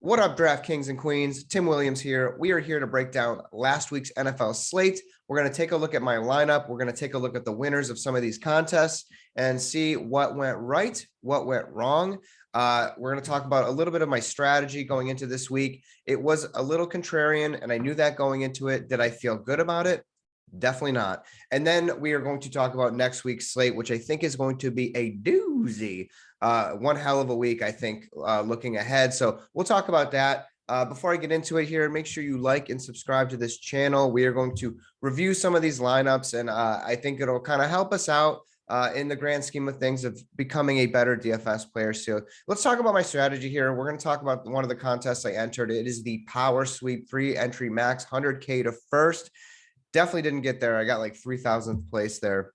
What up, DraftKings and Queens? Tim Williams here. We are here to break down last week's NFL slate. We're going to take a look at my lineup. We're going to take a look at the winners of some of these contests and see what went right, what went wrong. We're going to talk about a little bit of my strategy going into this week. It was a little contrarian, and I knew that going into it. Did I feel good about it? Definitely not. And then we are going to talk about next week's slate, which I think is going to be a doozy. One hell of a week, I think, looking ahead. So we'll talk about that. Before I get into it here, make sure you like and subscribe to this channel. We are going to review some of these lineups, and I think it'll kind of help us out in the grand scheme of things of becoming a better DFS player. So let's talk about my strategy here. We're going to talk about one of the contests I entered. It is the Power Sweep free entry max 100K to first. Definitely didn't get there. I got like 3,000th place there.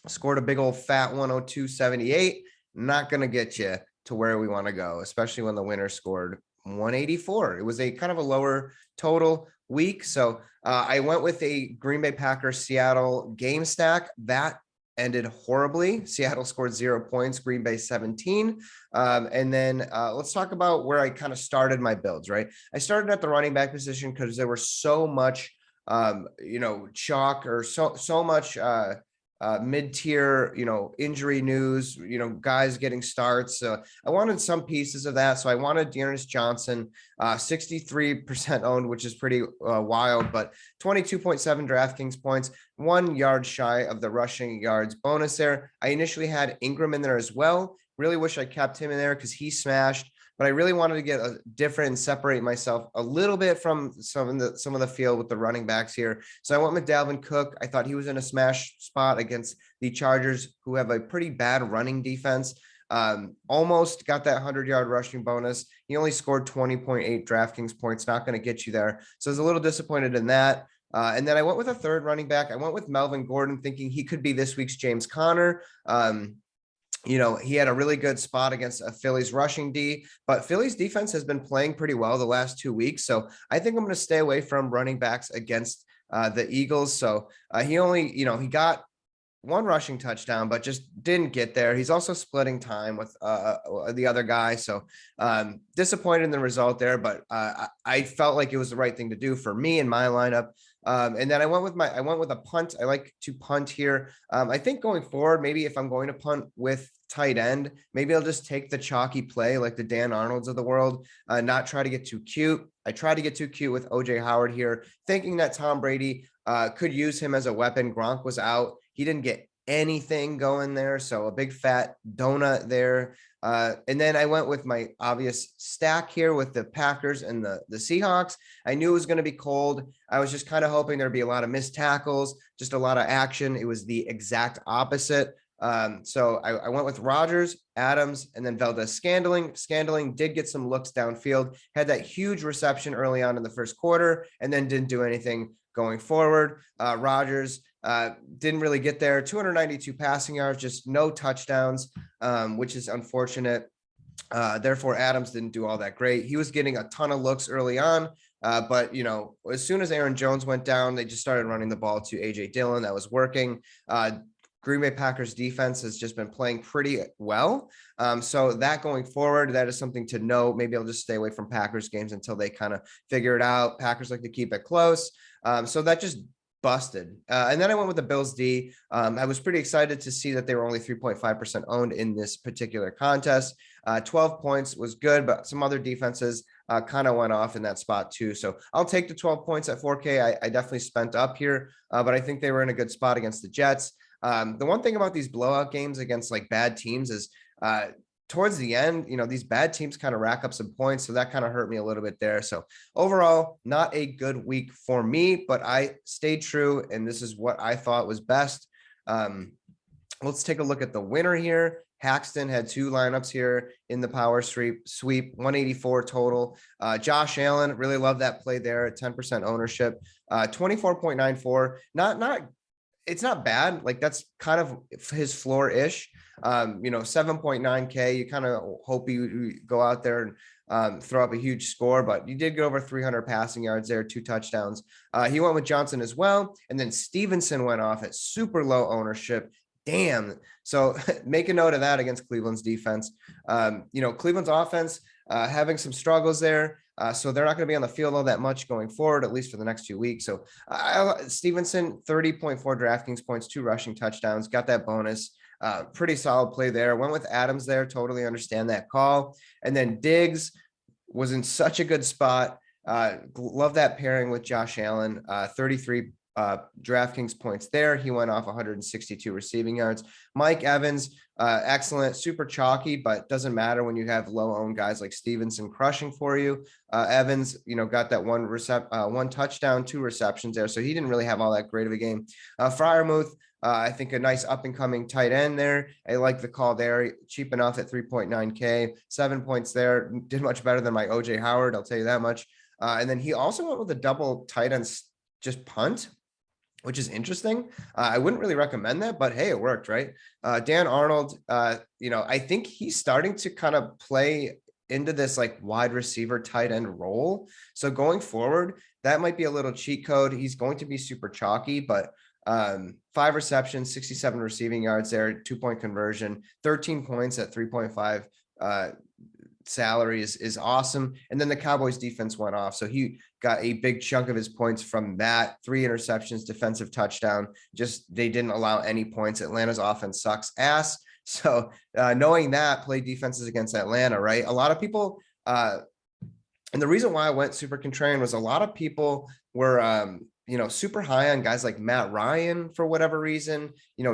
Scored a big old fat 102.78. Not going to get you to where we want to go, especially when the winner scored 184. It was a kind of a lower total week. So I went with a Green Bay Packers Seattle game stack. That ended horribly. Seattle scored 0 points, Green Bay 17. And then let's talk about where I kind of started my builds, right? I started at the running back position because there was so much chalk or so much mid-tier, injury news, guys getting starts. I wanted some pieces of that. So I wanted Dearness Johnson, 63% owned, which is pretty wild, but 22.7 DraftKings points, 1 yard shy of the rushing yards bonus there. I initially had Ingram in there as well. Really wish I kept him in there because he smashed. But I really wanted to get a different and separate myself a little bit from some of the field with the running backs here. So I went with Dalvin Cook. I thought he was in a smash spot against the Chargers, who have a pretty bad running defense. Almost got that 100-yard rushing bonus. He only scored 20.8 DraftKings points. Not going to get you there. So I was a little disappointed in that. And then I went with a third running back. I went with Melvin Gordon, thinking he could be this week's James Conner. He had a really good spot against a Phillies rushing D, but Phillies defense has been playing pretty well the last 2 weeks. So I think I'm going to stay away from running backs against the Eagles. So he only, he got 1 rushing touchdown, but just didn't get there. He's also splitting time with the other guy. So disappointed in the result there, but I felt like it was the right thing to do for me in my lineup. And then I went with a punt. I like to punt here. I think going forward, maybe if I'm going to punt with tight end, maybe I'll just take the chalky play like the Dan Arnolds of the world, not try to get too cute. I tried to get too cute with OJ Howard here, thinking that Tom Brady could use him as a weapon. Gronk was out. He didn't get anything going there. So a big fat donut there. And then I went with my obvious stack here with the Packers and the Seahawks. I knew it was going to be cold. I was just kind of hoping there'd be a lot of missed tackles, just a lot of action. It was the exact opposite. So I went with Rodgers, Adams, and then Valdez-Scantling. Scantling did get some looks downfield, had that huge reception early on in the first quarter, and then didn't do anything going forward. Rodgers didn't really get there. 292 passing yards, just no touchdowns, which is unfortunate. Therefore, Adams didn't do all that great. He was getting a ton of looks early on, but as soon as Aaron Jones went down, they just started running the ball to A.J. Dillon. That was working. Green Bay Packers defense has just been playing pretty well. So that going forward, that is something to note. Maybe I'll just stay away from Packers games until they kind of figure it out. Packers like to keep it close. So that just busted. And then I went with the Bills D. I was pretty excited to see that they were only 3.5% owned in this particular contest. 12 points was good, but some other defenses kind of went off in that spot too. So I'll take the 12 points at 4K. I definitely spent up here, but I think they were in a good spot against the Jets. The one thing about these blowout games against like bad teams is towards the end, these bad teams kind of rack up some points. So that kind of hurt me a little bit there. So overall, not a good week for me, but I stayed true. And this is what I thought was best. Let's take a look at the winner here. Haxton had 2 lineups here in the power sweep, 184 total. Josh Allen, really love that play there at 10% ownership, 24.94. It's not bad. Like that's kind of his floor ish. 7.9K. You kind of hope you go out there and throw up a huge score, but you did get over 300 passing yards there, 2 touchdowns. He went with Johnson as well. And then Stevenson went off at super low ownership. Damn. So make a note of that against Cleveland's defense. Cleveland's offense having some struggles there. So they're not going to be on the field all that much going forward, at least for the next 2 weeks. So Stevenson, 30.4 DraftKings points, 2 rushing touchdowns, got that bonus. Pretty solid play there. Went with Adams there. Totally understand that call. And then Diggs was in such a good spot. Love that pairing with Josh Allen. 33 DraftKings points there. He went off 162 receiving yards. Mike Evans, excellent, super chalky, but doesn't matter when you have low owned guys like Stevenson crushing for you. Evans, got that one touchdown, 2 receptions there. So he didn't really have all that great of a game. Freiermuth, I think a nice up and coming tight end there. I like the call there. Cheap enough at 3.9K, 7 points there. Did much better than my OJ Howard. I'll tell you that much. And then he also went with a double tight end just punt, which is interesting. I wouldn't really recommend that, but hey, it worked, right? Dan Arnold, I think he's starting to kind of play into this like wide receiver tight end role. So going forward, that might be a little cheat code. He's going to be super chalky, but 5 receptions, 67 receiving yards there, 2-point conversion, 13 points at 3.5 salary is awesome. And then the Cowboys defense went off. So he got a big chunk of his points from that. 3 interceptions, defensive touchdown. Just they didn't allow any points. Atlanta's offense sucks ass. So knowing that, play defenses against Atlanta, right? A lot of people, and the reason why I went super contrarian was a lot of people were super high on guys like Matt Ryan for whatever reason.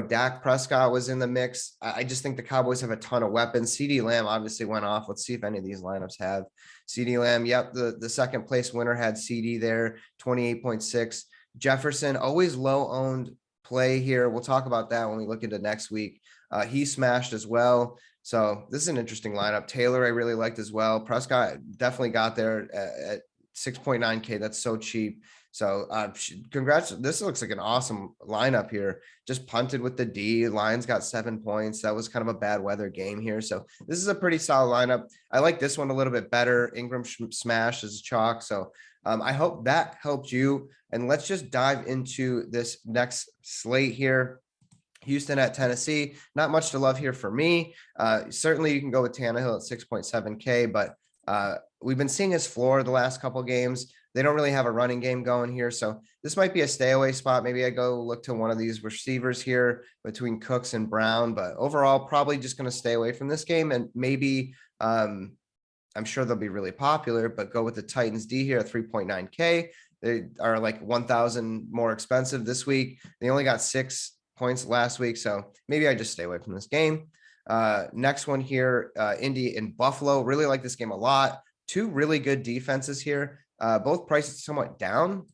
Dak Prescott was in the mix. I just think the Cowboys have a ton of weapons. CeeDee Lamb obviously went off. Let's see if any of these lineups have CeeDee Lamb. Yep, the second place winner had CD there, 28.6. Jefferson, always low owned play here. We'll talk about that when we look into next week. He smashed as well. So this is an interesting lineup. Taylor, I really liked as well. Prescott definitely got there at 6.9K. That's so cheap. So congrats. This looks like an awesome lineup here. Just punted with the D. Lions got 7 points. That was kind of a bad weather game here. So this is a pretty solid lineup. I like this one a little bit better. Ingram smash is chalk. So I hope that helped you. And let's just dive into this next slate here. Houston at Tennessee. Not much to love here for me. Certainly you can go with Tannehill at 6.7K, but we've been seeing his floor the last couple of games. They don't really have a running game going here. So this might be a stay away spot. Maybe I go look to one of these receivers here between Cooks and Brown, but overall, probably just going to stay away from this game. And maybe I'm sure they'll be really popular, but go with the Titans D here at 3.9K. They are like 1,000 more expensive this week. They only got 6 points last week. So maybe I just stay away from this game. Next one here, Indy and Buffalo. Really like this game a lot. 2 really good defenses here. Both prices somewhat down.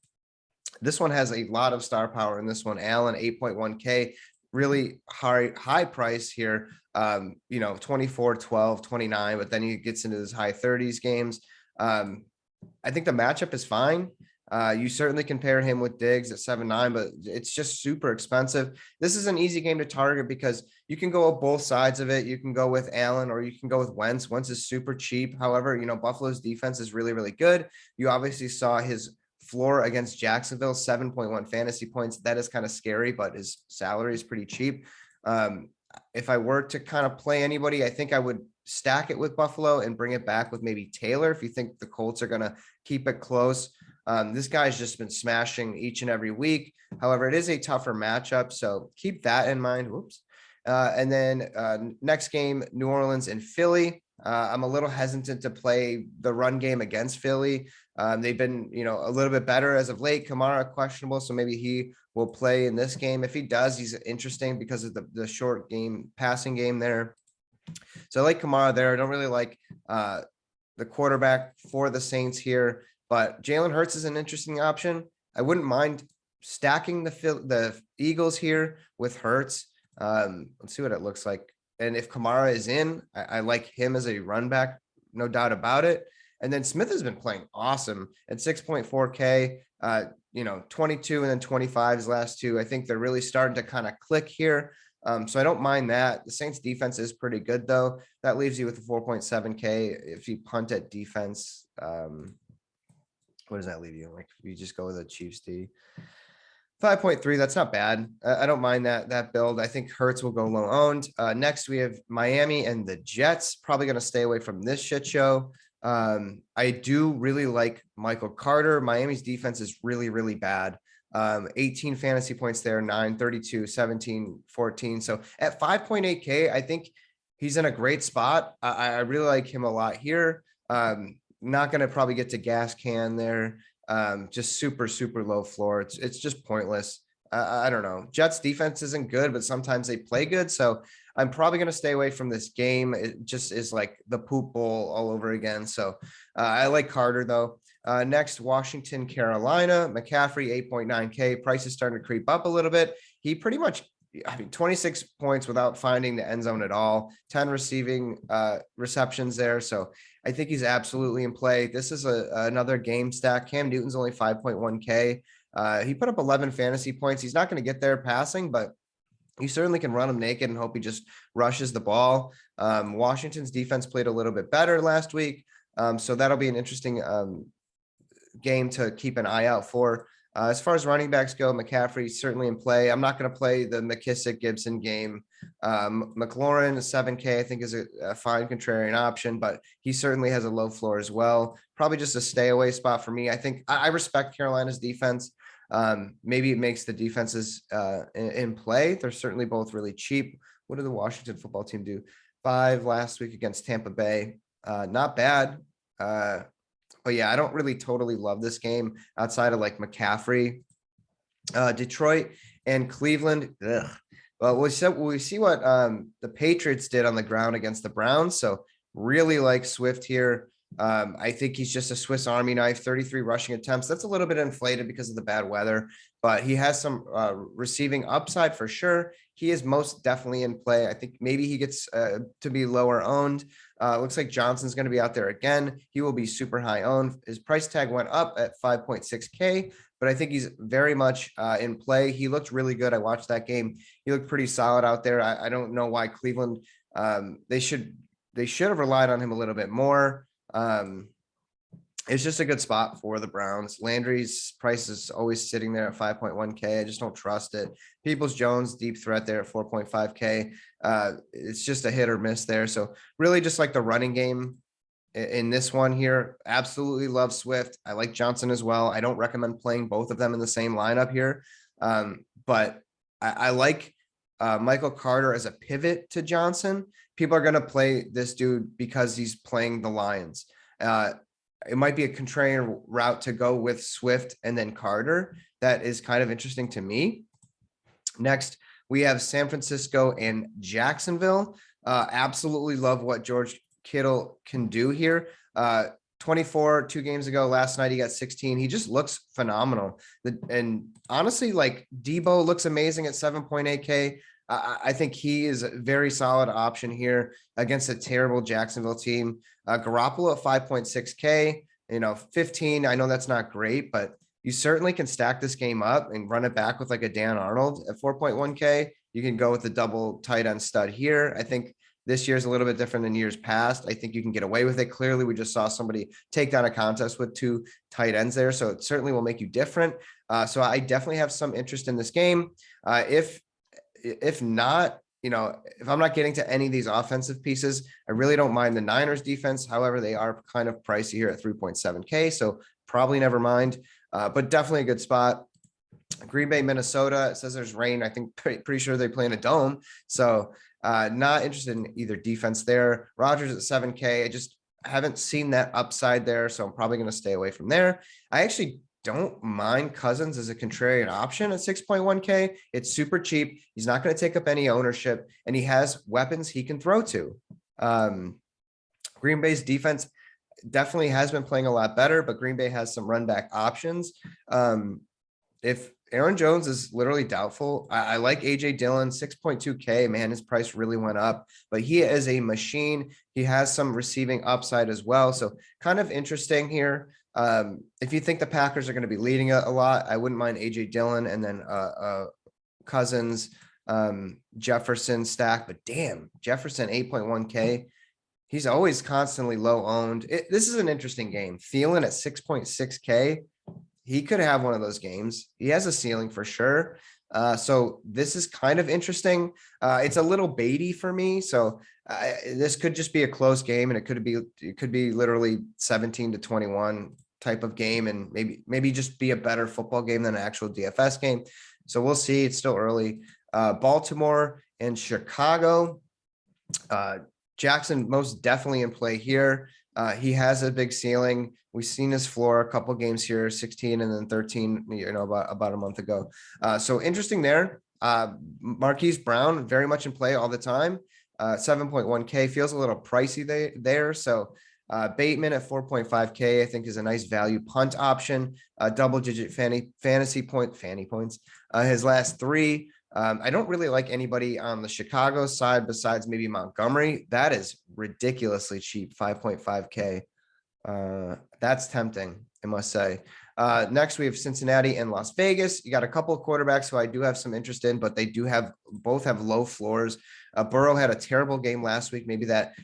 This one has a lot of star power in this one. Allen, 8.1K, really high price here. 24, 12, 29, but then he gets into his high 30s games. I think the matchup is fine. You certainly can pair him with Diggs at 7.9, but it's just super expensive. This is an easy game to target because you can go with both sides of it. You can go with Allen or you can go with Wentz. Wentz is super cheap. However, Buffalo's defense is really, really good. You obviously saw his floor against Jacksonville, 7.1 fantasy points. That is kind of scary, but his salary is pretty cheap. If I were to kind of play anybody, I think I would stack it with Buffalo and bring it back with maybe Taylor if you think the Colts are going to keep it close. This guy's just been smashing each and every week. However, it is a tougher matchup, so keep that in mind. Whoops. And then next game, New Orleans and Philly. I'm a little hesitant to play the run game against Philly. They've been, a little bit better as of late. Kamara questionable, so maybe he will play in this game. If he does, he's interesting because of the short game, passing game there. So I like Kamara there. I don't really like the quarterback for the Saints here. But Jalen Hurts is an interesting option. I wouldn't mind stacking the Eagles here with Hurts. Let's see what it looks like. And if Kamara is in, I like him as a run back, no doubt about it. And then Smith has been playing awesome at 6.4K, 22 and then 25 his last 2. I think they're really starting to kind of click here. So I don't mind that. The Saints defense is pretty good though. That leaves you with a 4.7K. If you punt at defense, what does that leave you? Like if you just go with a Chiefs D, 5.3, that's not bad. I don't mind that build. I think Hurts will go low owned. Next we have Miami and the Jets. Probably going to stay away from this shit show. I do really like Michael Carter. Miami's defense is really, really bad. 18 fantasy points there, 9, 32, 17, 14. So at 5.8K, I think he's in a great spot. I really like him a lot here. Not going to probably get to gas can there. Just super, super low floor. It's just pointless. I don't know. Jets defense isn't good, but sometimes they play good. So I'm probably going to stay away from this game. It just is like the poop bowl all over again. So I like Carter though. Next, Washington, Carolina, McCaffrey, 8.9K. Price is starting to creep up a little bit. He pretty much, 26 points without finding the end zone at all, 10 receiving receptions there. So I think he's absolutely in play. This is another game stack. Cam Newton's only 5.1K. He put up 11 fantasy points. He's not going to get there passing, but you certainly can run him naked and hope he just rushes the ball. Washington's defense played a little bit better last week. So that'll be an interesting game to keep an eye out for. As far as running backs go, McCaffrey's certainly in play. I'm not going to play the McKissick-Gibson game. McLaurin, 7K, I think is a fine contrarian option, but he certainly has a low floor as well. Probably just a stay away spot for me. I think I respect Carolina's defense. Maybe it makes the defenses in play. They're certainly both really cheap. What did the Washington football team do? 5 last week against Tampa Bay. Not bad. But yeah, I don't really totally love this game outside of like McCaffrey. Detroit and Cleveland. Ugh. Well, we see what the Patriots did on the ground against the Browns. So really like Swift here. I think he's just a Swiss Army knife, 33 rushing attempts. That's a little bit inflated because of the bad weather, but he has some receiving upside for sure. He is most definitely in play. I think maybe he gets to be lower owned. Looks like Johnson's going to be out there again. He will be super high owned. His price tag went up at 5.6K, but I think he's very much in play. He looked really good. I watched that game. He looked pretty solid out there. I don't know why Cleveland, they should have relied on him a little bit more. It's just a good spot for the Browns. Landry's price is always sitting there at 5.1K. I just don't trust it. Peoples-Jones, deep threat there at 4.5K. It's just a hit or miss there. So really just like the running game in this one here. Absolutely love Swift. I like Johnson as well. I don't recommend playing both of them in the same lineup here. But I like Michael Carter as a pivot to Johnson. People are going to play this dude because he's playing the Lions. It might be a contrarian route to go with Swift and then Carter. That is kind of interesting to me. Next, we have San Francisco and Jacksonville. Absolutely love what George Kittle can do here. 24 2 games ago. Last night he got 16. He just looks phenomenal. And honestly, like Debo looks amazing at 7.8K. I think he is a very solid option here against a terrible Jacksonville team. Garoppolo at 5.6K, 15. I know that's not great, but you certainly can stack this game up and run it back with like a Dan Arnold at 4.1K. You can go with the double tight end stud here. I think this year is a little bit different than years past. I think you can get away with it. Clearly, we just saw somebody take down a contest with 2 tight ends there. So it certainly will make you different. So I definitely have some interest in this game. If not, if I'm not getting to any of these offensive pieces, I really don't mind the Niners defense. However, they are kind of pricey here at 3.7K. So probably never mind, but definitely a good spot. Green Bay, Minnesota. It says there's rain. I think pretty sure they play in a dome. So not interested in either defense there. Rodgers at 7K. I just haven't seen that upside there. So I'm probably going to stay away from there. I actually don't mind Cousins as a contrarian option at 6.1K. It's super cheap. He's not going to take up any ownership, and he has weapons he can throw to. Green Bay's defense definitely has been playing a lot better, but Green Bay has some run back options. If Aaron Jones is literally doubtful, I like AJ Dillon, 6.2K. Man, his price really went up, but he is a machine. He has some receiving upside as well. So kind of interesting here. If you think the Packers are going to be leading a lot, I wouldn't mind AJ Dillon and then Cousins, Jefferson stack, but damn, Jefferson 8.1K. He's always constantly low owned. This is an interesting game. Thielen at 6.6K. He could have one of those games. He has a ceiling for sure. So this is kind of interesting. It's a little baity for me. So This could just be a close game, and it could be literally 17-21 type of game, and maybe just be a better football game than an actual DFS game. So we'll see. It's still early. Baltimore and Chicago. Jackson most definitely in play here. He has a big ceiling. We've seen his floor a couple games here, 16 and then 13, about a month ago. So interesting there. Marquis Brown, very much in play all the time. 7.1K feels a little pricey there. So Bateman at 4.5K, I think, is a nice value punt option. Double-digit fantasy points. His last three. I don't really like anybody on the Chicago side besides maybe Montgomery. That is ridiculously cheap, 5.5K. That's tempting, I must say. Next, we have Cincinnati and Las Vegas. You got a couple of quarterbacks who I do have some interest in, but they do both have low floors. Burrow had a terrible game last week. Maybe that,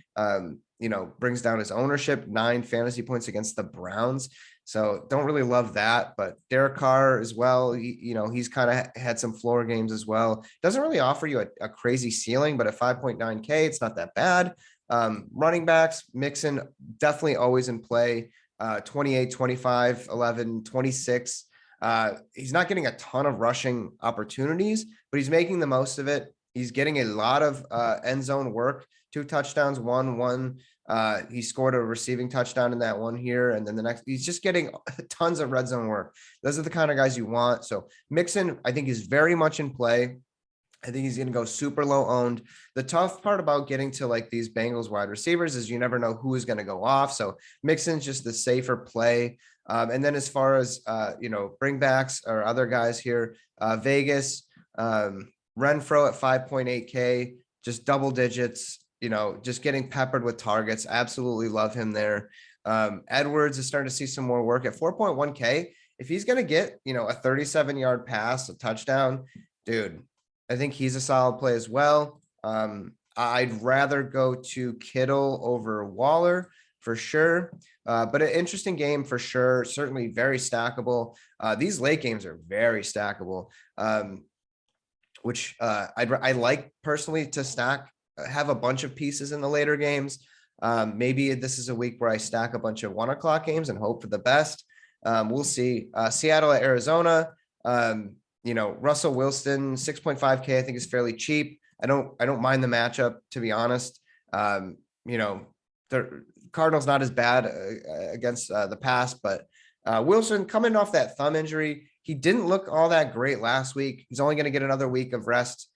brings down his ownership, 9 fantasy points against the Browns. So don't really love that, but Derek Carr as well. He's kind of had some floor games as well. Doesn't really offer you a crazy ceiling, but at 5.9K, it's not that bad. Running backs, Mixon, definitely always in play. 28, 25, 11, 26. He's not getting a ton of rushing opportunities, but he's making the most of it. He's getting a lot of end zone work, 2 touchdowns, one. He scored a receiving touchdown in that one here. And then the next, he's just getting tons of red zone work. Those are the kind of guys you want. So Mixon, I think, is very much in play. I think he's going to go super low owned. The tough part about getting to like these Bengals wide receivers is you never know who is going to go off. So Mixon's just the safer play. And then as far as, bringbacks or other guys here, Vegas, Renfro at 5.8K, just double digits, just getting peppered with targets. Absolutely love him there. Edwards is starting to see some more work at 4.1K. If he's going to get, a 37-yard pass, a touchdown, dude, I think he's a solid play as well. I'd rather go to Kittle over Waller for sure. But an interesting game for sure. Certainly very stackable. These late games are very stackable, which I like personally to stack, have a bunch of pieces in the later games. Maybe this is a week where I stack a bunch of 1 o'clock games and hope for the best. We'll see. Seattle at Arizona. Russell Wilson, 6.5K, I think is fairly cheap. I don't mind the matchup, to be honest. The Cardinals not as bad against the pass, but Wilson coming off that thumb injury, he didn't look all that great last week. He's only going to get another week of rest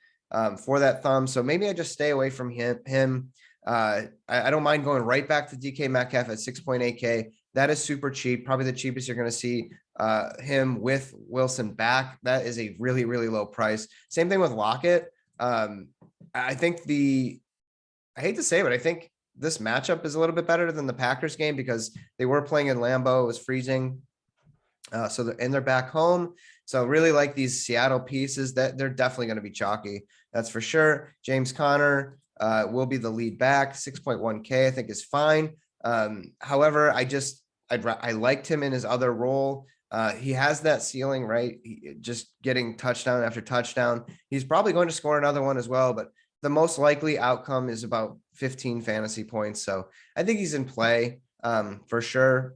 for that thumb. So maybe I just stay away from him. I don't mind going right back to DK Metcalf at 6.8K. That is super cheap. Probably the cheapest you're going to see him with Wilson back. That is a really, really low price. Same thing with Lockett. I think I hate to say it, but I think this matchup is a little bit better than the Packers game because they were playing in Lambeau. It was freezing. So they're back home. So really like these Seattle pieces that they're definitely going to be chalky. That's for sure. James Conner will be the lead back. 6.1K, I think is fine. However, I liked him in his other role. He has that ceiling, right? Just getting touchdown after touchdown. He's probably going to score another one as well, but the most likely outcome is about 15 fantasy points. So I think he's in play for sure.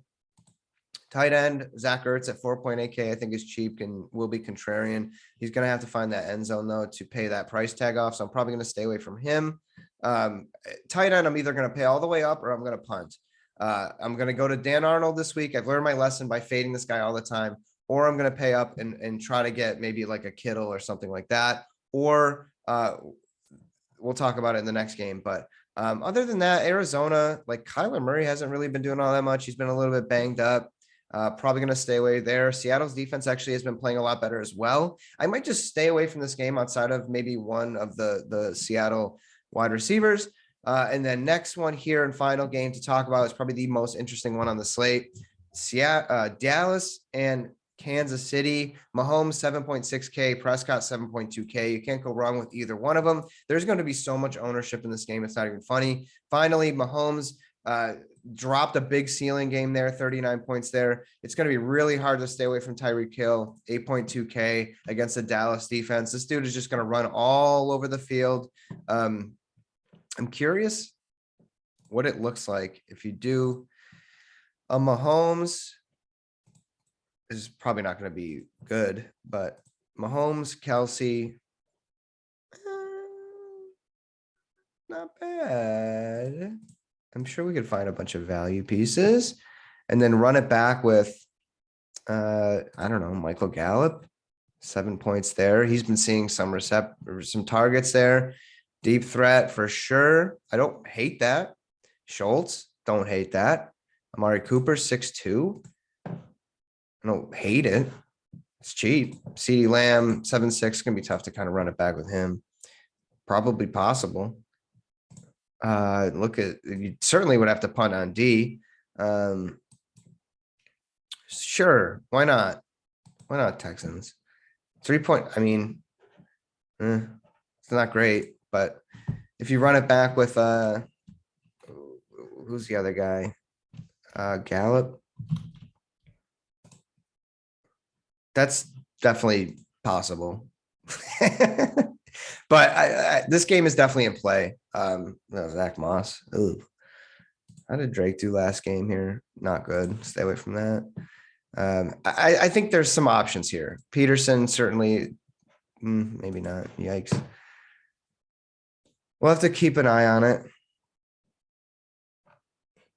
Tight end, Zach Ertz at 4.8K, I think is cheap and will be contrarian. He's going to have to find that end zone, though, to pay that price tag off. So I'm probably going to stay away from him. Tight end, I'm either going to pay all the way up or I'm going to punt. I'm going to go to Dan Arnold this week. I've learned my lesson by fading this guy all the time, or I'm going to pay up and try to get maybe like a Kittle or something like that. Or we'll talk about it in the next game. But other than that, Arizona, like Kyler Murray hasn't really been doing all that much. He's been a little bit banged up. Probably going to stay away there. Seattle's defense actually has been playing a lot better as well. I might just stay away from this game outside of maybe one of the Seattle wide receivers. And then next one here and final game to talk about is probably the most interesting one on the slate. Dallas and Kansas City. Mahomes 7.6K, Prescott 7.2K. You can't go wrong with either one of them. There's going to be so much ownership in this game. It's not even funny. Finally, Mahomes dropped a big ceiling game there, 39 points there. It's going to be really hard to stay away from Tyreek Hill, 8.2K against the Dallas defense. This dude is just going to run all over the field. I'm curious what it looks like if you do a Mahomes. This is probably not going to be good, but Mahomes, Kelsey, not bad. I'm sure we could find a bunch of value pieces and then run it back with, I don't know, Michael Gallup, 7 points there. He's been seeing some some targets there. Deep threat for sure. I don't hate that. Schultz, don't hate that. Amari Cooper, 6'2". I don't hate it. It's cheap. CeeDee Lamb, 7'6". Gonna be tough to kind of run it back with him. Probably possible. Look at, you certainly would have to punt on D. Sure, why not? Why not Texans? 3 point. I mean, it's not great, but if you run it back with who's the other guy? Gallup. That's definitely possible. But this game is definitely in play. No, Zach Moss. Ooh. How did Drake do last game here? Not good. Stay away from that. I think there's some options here. Peterson, certainly, maybe not. Yikes. We'll have to keep an eye on it.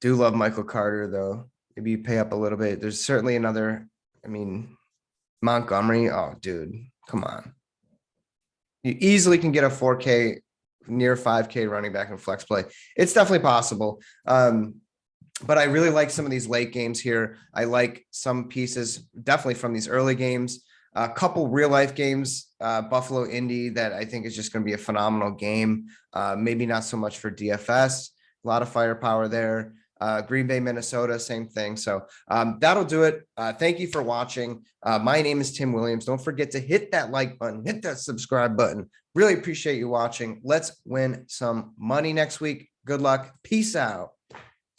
Do love Michael Carter, though. Maybe you pay up a little bit. There's certainly another, I mean, Montgomery. Oh, dude, come on. You easily can get a 4K, near 5K running back in flex play. It's definitely possible. But I really like some of these late games here. I like some pieces definitely from these early games. A couple real life games, Buffalo, Indy, that I think is just going to be a phenomenal game. Maybe not so much for DFS. A lot of firepower there. Green Bay, Minnesota, same thing. So that'll do it. Thank you for watching. My name is Tim Williams. Don't forget to hit that like button, hit that subscribe button. Really appreciate you watching. Let's win some money next week. Good luck. Peace out.